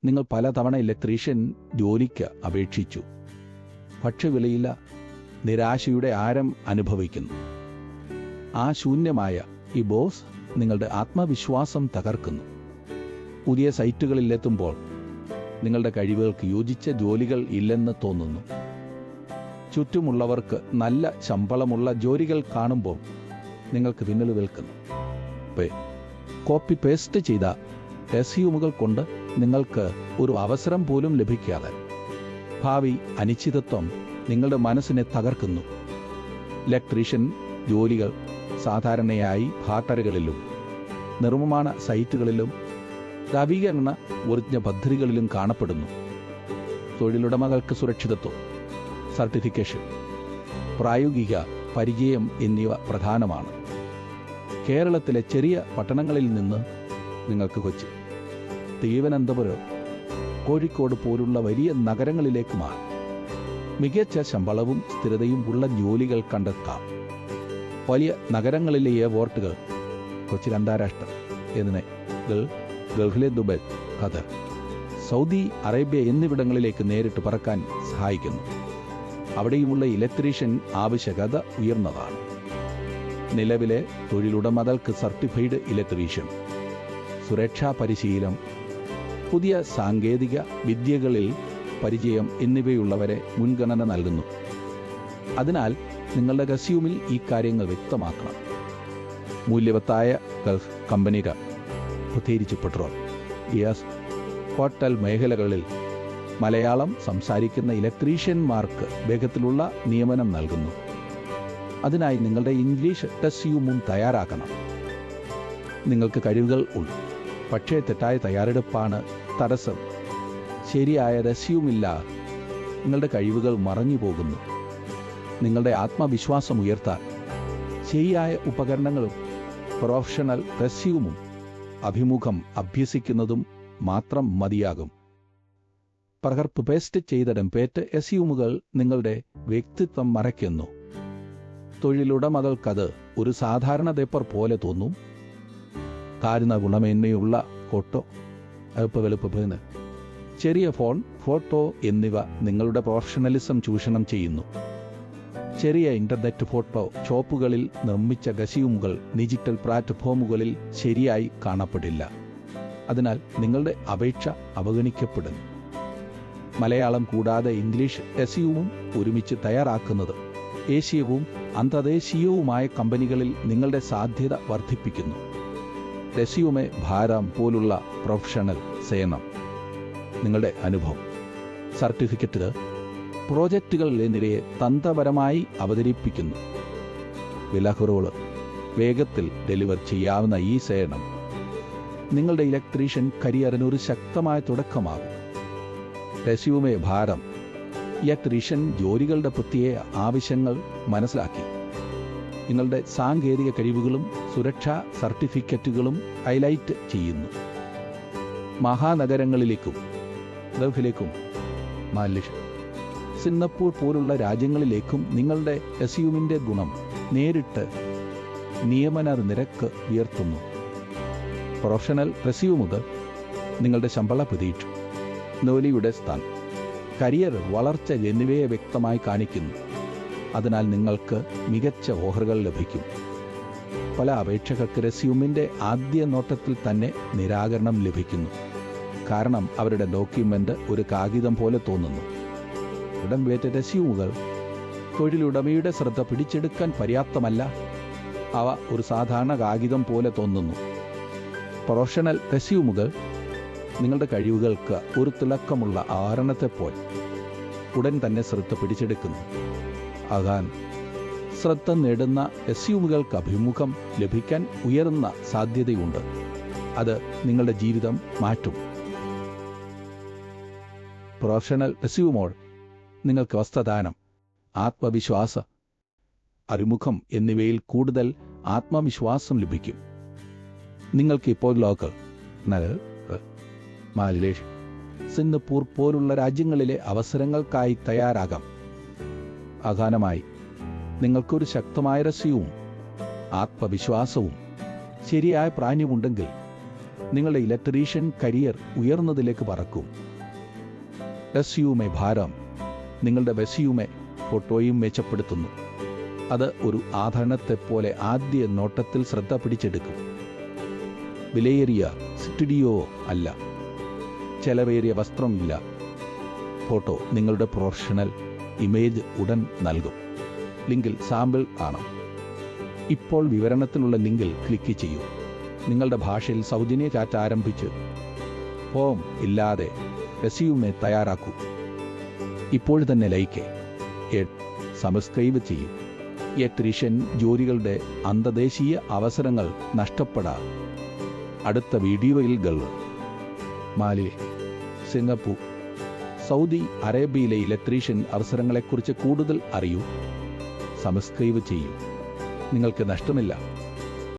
നിങ്ങൾ പലതവണ ഇലക്ട്രീഷ്യൻ ജോലിക്ക് അപേക്ഷിച്ചു. ഭക്ഷ്യവിലയില്ല, നിരാശയുടെ ആരം അനുഭവിക്കുന്നു. ആ ശൂന്യമായ ഈ ബോസ് നിങ്ങളുടെ ആത്മവിശ്വാസം തകർക്കുന്നു. പുതിയ സൈറ്റുകളിലെത്തുമ്പോൾ നിങ്ങളുടെ കഴിവുകൾക്ക് യോജിച്ച ജോലികൾ ഇല്ലെന്ന് തോന്നുന്നു. ചുറ്റുമുള്ളവർക്ക് നല്ല ശമ്പളമുള്ള ജോലികൾ കാണുമ്പോൾ നിങ്ങൾക്ക് പിന്നിൽ വിൽക്കുന്നു. കോപ്പി പേസ്റ്റ് ചെയ്ത റെസ്യൂമുകൾ കൊണ്ട് നിങ്ങൾക്ക് ഒരു അവസരം പോലും ലഭിക്കാതെ ഭാവി അനിശ്ചിതത്വം നിങ്ങളുടെ മനസ്സിനെ തകർക്കുന്നു. ഇലക്ട്രീഷ്യൻ ജോലികൾ സാധാരണയായി ഫാക്ടറികളിലും നിർമ്മാണ സൈറ്റുകളിലും നവീകരണ ഊർജ്ജ പദ്ധതികളിലും കാണപ്പെടുന്നു. തൊഴിലുടമകൾക്ക് സുരക്ഷിതത്വം, സർട്ടിഫിക്കേഷൻ, പ്രായോഗിക പരിചയം എന്നിവ പ്രധാനമാണ്. കേരളത്തിലെ ചെറിയ പട്ടണങ്ങളിൽ നിന്ന് നിങ്ങൾക്ക് കൊച്ചി, തിരുവനന്തപുരം, കോഴിക്കോട് പോലുള്ള വലിയ നഗരങ്ങളിലേക്ക് മാറി മികച്ച ശമ്പളവും സ്ഥിരതയും ഉള്ള ജോലികൾ കണ്ടെത്താം. വലിയ നഗരങ്ങളിലെ എയർപോർട്ടുകൾ, കൊച്ചി അന്താരാഷ്ട്ര എന്നിങ്ങനെ ഗൾഫിലെ ദുബായ്, ഖത്തർ, സൗദി അറേബ്യ എന്നിവിടങ്ങളിലേക്ക് നേരിട്ട് പറക്കാൻ സഹായിക്കുന്നു. അവിടെയുമുള്ള ഇലക്ട്രീഷ്യൻ ആവശ്യകത ഉയർന്നതാണ്. നിലവിലെ തൊഴിലുടമകൾക്ക് സർട്ടിഫൈഡ് ഇലക്ട്രീഷ്യൻ, സുരക്ഷാ പരിശീലനം, പുതിയ സാങ്കേതിക വിദ്യകളിൽ പരിചയം എന്നിവയുള്ളവരെ മുൻഗണന നൽകുന്നു. അതിനാൽ നിങ്ങളുടെ റെസ്യൂമിൽ ഈ കാര്യങ്ങൾ വ്യക്തമാക്കണം. മൂല്യവത്തായ ഗൾഫ് കമ്പനികൾ, പ്രത്യേകിച്ച് പെട്രോൾ, ഗ്യാസ്, ഹോട്ടൽ മേഖലകളിൽ മലയാളം സംസാരിക്കുന്ന ഇലക്ട്രീഷ്യന്മാർക്ക് വേഗത്തിലുള്ള നിയമനം നൽകുന്നു. അതിനായി നിങ്ങളുടെ ഇംഗ്ലീഷ് റെസ്യൂമും തയ്യാറാക്കണം. നിങ്ങൾക്ക് കഴിവുകൾ ഉണ്ട്, പക്ഷേ തെറ്റായ തയ്യാറെടുപ്പാണ് തടസ്സം. ശരിയായ റെസ്യൂമില്ല, നിങ്ങളുടെ കഴിവുകൾ മറഞ്ഞു പോകുന്നു. നിങ്ങളുടെ ആത്മവിശ്വാസം ഉയർത്താൻ ശരിയായ ഉപകരണങ്ങളും പ്രൊഫഷണൽ റെസ്യൂമും അഭിമുഖം അഭ്യസിക്കുന്നതും മാത്രം മതിയാകും. പകർപ്പ് പേസ്റ്റ് ചെയ്ത ടെംപ്ലേറ്റ് റെസ്യൂമുകൾ നിങ്ങളുടെ വ്യക്തിത്വം മറയ്ക്കുന്നു. തൊഴിലുടമകൾക്കത് ഒരു സാധാരണ പേപ്പർ പോലെ തോന്നും. താഴ്ന്ന ഗുണമേന്മയുള്ള ഫോട്ടോ, വലുപ്പത്തിന് ചെറിയ ഫോട്ടോ എന്നിവ നിങ്ങളുടെ പ്രൊഫഷണലിസം ചൂഷണം ചെയ്യുന്നു. ചെറിയ ഇന്റർനെറ്റ് ഫോട്ടോ ഷോപ്പുകളിൽ നിർമ്മിച്ച റെസ്യൂമുകൾ ഡിജിറ്റൽ പ്ലാറ്റ്ഫോമുകളിൽ ശരിയായി കാണപ്പെടില്ല. അതിനാൽ നിങ്ങളുടെ അപേക്ഷ അവഗണിക്കപ്പെടുന്നു. മലയാളം കൂടാതെ ഇംഗ്ലീഷ് റെസ്യൂമും ഒരുമിച്ച് തയ്യാറാക്കുന്നത് ദേശീയവും അന്തർദേശീയവുമായ കമ്പനികളിൽ നിങ്ങളുടെ സാധ്യത വർദ്ധിപ്പിക്കുന്നു. റെസ്യൂമെ ഭാരം പോലുള്ള പ്രൊഫഷണൽ സേവനം, നിങ്ങളുടെ അനുഭവം, സർട്ടിഫിക്കറ്റ്, പ്രോജക്റ്റുകളിലെ നിരയെ തന്ത്രപരമായി അവതരിപ്പിക്കുന്നു. വിലക്കുറവുകൾ വേഗത്തിൽ ഡെലിവർ ചെയ്യാവുന്ന ഈ സേവനം നിങ്ങളുടെ ഇലക്ട്രീഷ്യൻ കരിയറിനൊരു ശക്തമായ തുടക്കമാകും. റെസ്യൂമെ ഭാരം, ഇലക്ട്രീഷ്യൻ ജോലികളുടെ പ്രത്യേക ആവശ്യങ്ങൾ മനസ്സിലാക്കി നിങ്ങളുടെ സാങ്കേതിക കഴിവുകളും സുരക്ഷാ സർട്ടിഫിക്കറ്റുകളും ഹൈലൈറ്റ് ചെയ്യുന്നു. മഹാനഗരങ്ങളിലേക്കും ഗൾഫിലേക്കും, മലേഷ്യ, സിംഗപ്പൂർ പോലുള്ള രാജ്യങ്ങളിലേക്കും നിങ്ങളുടെ റെസ്യൂമിൻ്റെ ഗുണം നേരിട്ട് നിയമന നിരക്ക് ഉയർത്തുന്നു. പ്രൊഫഷണൽ റെസ്യൂമുകൾ നിങ്ങളുടെ ശമ്പള പ്രതീക്ഷ, ജോലിയുടെ സ്ഥാനം, കരിയർ വളർച്ച എന്നിവയെ വ്യക്തമായി കാണിക്കുന്നു. അതിനാൽ നിങ്ങൾക്ക് മികച്ച ഓഫറുകൾ ലഭിക്കും. പല അപേക്ഷകർക്ക് റെസ്യൂമിൻ്റെ ആദ്യ നോട്ടത്തിൽ തന്നെ നിരാകരണം ലഭിക്കുന്നു. കാരണം അവരുടെ ഡോക്യുമെൻ്റ് ഒരു കാഗിതം പോലെ തോന്നുന്നു. ഇടംവേറ്റ റെസ്യൂമുകൾ തൊഴിലുടമയുടെ ശ്രദ്ധ പിടിച്ചെടുക്കാൻ പര്യാപ്തമല്ല. അവ ഒരു സാധാരണ കാഗിതം പോലെ തോന്നുന്നു. പ്രൊഫഷണൽ റെസ്യൂമുകൾ നിങ്ങളുടെ കഴിവുകൾക്ക് ഒരു തിളക്കമുള്ള ആഭരണത്തെപ്പോലെ ഉടൻ തന്നെ ശ്രദ്ധ പിടിച്ചെടുക്കുന്നു. ആകാൻ ശ്രദ്ധ നേടുന്ന റെസ്യൂമുകൾക്ക് അഭിമുഖം ലഭിക്കാൻ ഉയർന്ന സാധ്യതയുണ്ട്. അത് നിങ്ങളുടെ ജീവിതം മാറ്റും. പ്രൊഫഷണൽ റെസ്യൂമോൾ നിങ്ങൾക്ക് വസ്ത്രദാനം, ആത്മവിശ്വാസ അഭിമുഖം എന്നിവയിൽ കൂടുതൽ ആത്മവിശ്വാസം ലഭിക്കും. നിങ്ങൾക്ക് ഇപ്പോൾ ലോക്കൽ മലേഷ്യ, സിംഗപ്പൂർ പോലുള്ള രാജ്യങ്ങളിലെ അവസരങ്ങൾക്കായി തയ്യാറാകാം. അഗാനമായി നിങ്ങൾക്കൊരു ശക്തമായ റെസ്യൂമും ആത്മവിശ്വാസവും ശരിയായ പ്രായമുണ്ടെങ്കിൽ നിങ്ങളുടെ ഇലക്ട്രീഷ്യൻ കരിയർ ഉയർന്നതിലേക്ക് പറക്കും. റെസ്യൂമെ ഭാരം. നിങ്ങളുടെ റെസ്യൂമെ ഫോട്ടോയും മെച്ചപ്പെടുത്തുന്നു. അത് ഒരു ആഭരണത്തെപ്പോലെ ആദ്യ നോട്ടത്തിൽ ശ്രദ്ധ പിടിച്ചെടുക്കും. വിലയേറിയ സ്റ്റുഡിയോ അല്ല, ചെലവേറിയ വസ്ത്രമില്ല. ഫോട്ടോ നിങ്ങളുടെ പ്രൊഫഷണൽ ഇമേജ് ഉടൻ നൽകും. ലിങ്കിൽ സാമ്പിൾ ആണ്. ഇപ്പോൾ വിവരണത്തിലുള്ള ലിങ്കിൽ ക്ലിക്ക് ചെയ്യൂ. നിങ്ങളുടെ ഭാഷയിൽ സൗജന്യ ചാറ്റ് ആരംഭിച്ച് ഫോം ഇല്ലാതെ റെസ്യൂമെ തയ്യാറാക്കൂ. ഇപ്പോൾ തന്നെ ലൈക്ക് സബ്സ്ക്രൈബ് ചെയ്യൂ. ഇലക്ട്രീഷ്യൻ ജോലികളുടെ അന്തർദേശീയ അവസരങ്ങൾ നഷ്ടപ്പെടാം. അടുത്ത വീഡിയോയിൽ ഗൾഫ്, മാലി, സിംഗപ്പൂർ, സൗദി അറേബ്യയിലെ ഇലക്ട്രീഷ്യൻ അവസരങ്ങളെക്കുറിച്ച് കൂടുതൽ അറിയൂ. സബ്സ്ക്രൈബ് ചെയ്യൂ. നിങ്ങൾക്ക് നഷ്ടമില്ല.